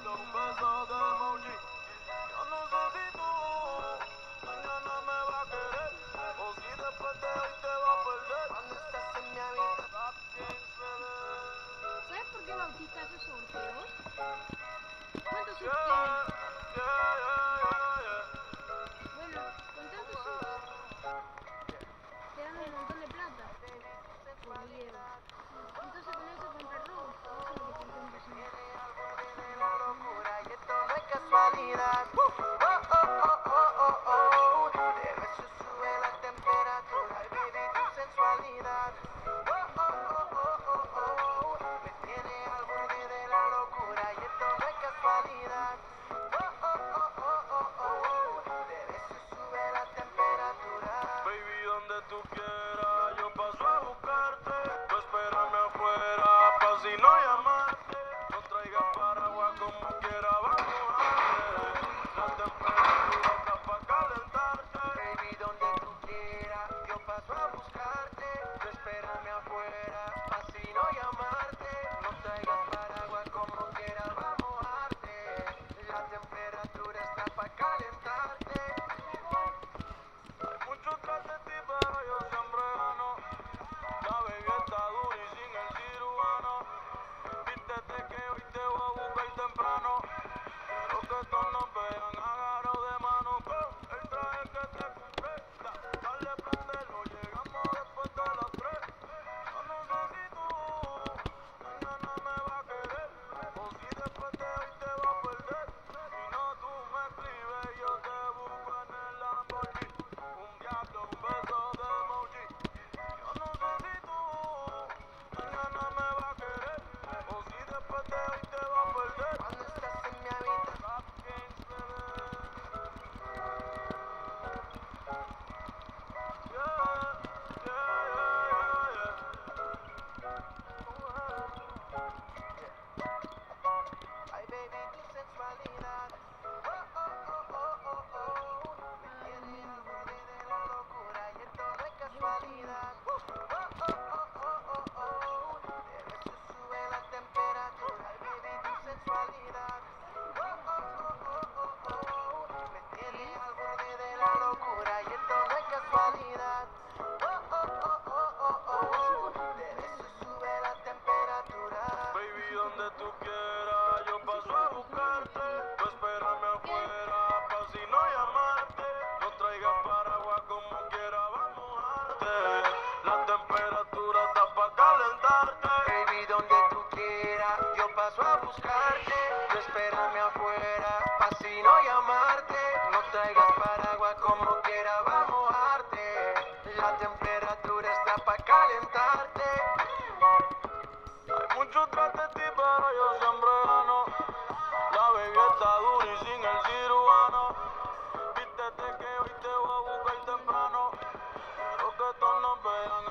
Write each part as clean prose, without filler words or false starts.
un beso de emoji. Yo no sé si tú mañana me vas a querer o si después de hoy te vas a perder. Cuando estás en mi habitación, ¿Sabes por qué Bautista hace sorteos? ¿Cuántos subs yeah, tiene? yeah. Bueno, con tantos subs te dan un montón de plata por video. Entonces con eso comprar Robux. Eso es lo que te intento hacer. La locura y esto no es casualidad. De beso sube la temperatura y baby tu sensualidad. Me tiene al borde de la locura y esto no es casualidad. De beso sube la temperatura. Baby, donde tú quieras, yo paso a buscarte. Tú espérame afuera, pa' si no llamarte. No traigas paraguas como quiera, vamos a hacer. La temperatura está pa' calentarte. Baby, donde tú quieras, yo paso a buscarte. Tú espérame afuera, pa' si no llamarte. No traigas paraguas como quiera, vamos a darte. La temperatura está pa' calentarte. Hay muchos tras de ti, pero yo siempre gano. La baby está dura y sin el cirujano. Vístete que hoy te voy a buscar temprano. Quiero que todos nos vean agarrados de mano. El traje que te compré, dale, prendelo, llegamos después de las 3. Yo no sé si tú mañana me vas a querer o si después de hoy te vas a perder. Si no, tú me escribes y yo te busco en el Lamborghini. Un diablo, un beso de emoji. Yo no sé si tú mañana me vas a querer o si después de hoy te vas a perder. Cuando estás en mi habitación, Rap Games, bebé. Ay, baby, tu sensualidad. Me tiene al borde de la locura y esto no es casualidad. De beso sube la temperatura. Ay, baby, tu sensualidad. Me tiene al borde de la locura y esto no es casualidad. De beso sube la temperatura. Baby, donde tú quieras, yo paso a buscarte. Tú espérame afuera, pa' si no llamarte. No traigas paraguas como quiera, vamos a darte. La temperatura está pa' calentarte. Baby, donde tú quieras, yo paso a buscarte. Tú espérame afuera, pa' si no llamarte. No traigas paraguas como quiera, vamos a darte. La temperatura está pa' calentarte. Hay mucho tras de ti, pero yo siempre gano. La baby está dura y sin el cirujano. Vístete que hoy te voy a buscar temprano. Quiero que todos nos vean.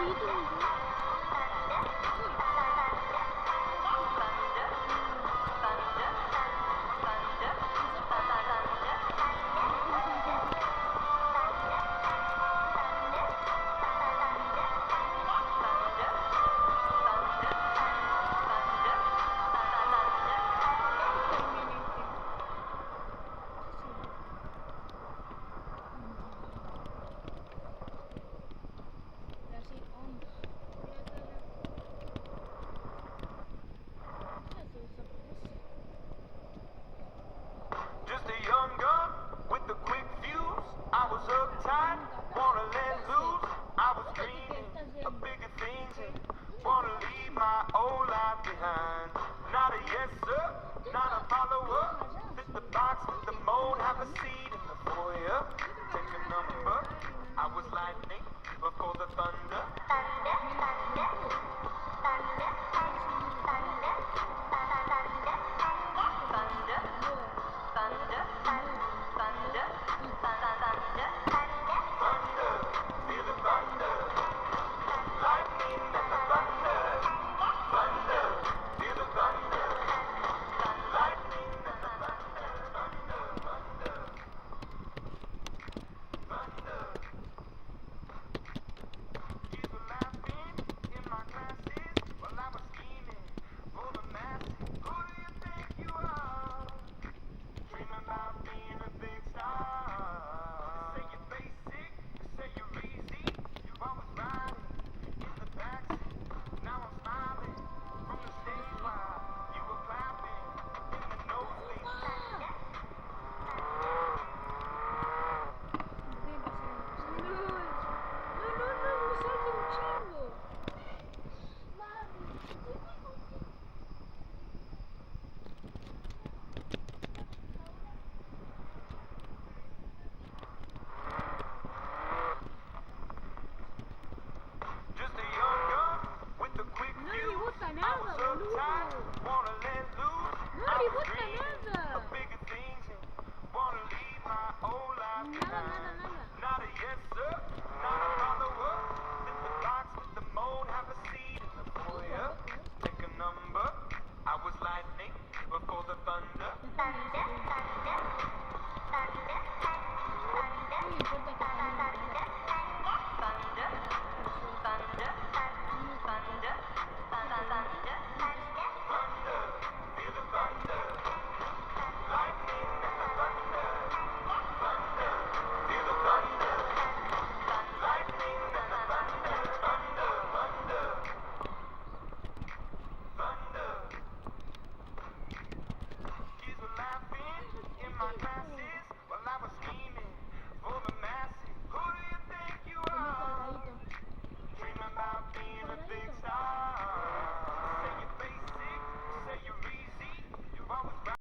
rapidito, Just a young gun with a quick fuse. I was uptight, wanna let loose. I was dreaming of bigger things and wanna leave my old life behind. Not a yes sir, not a follower. Fit the box, fit the mold, have a seat in the foyer. Take a number. I was lightning before the thunder.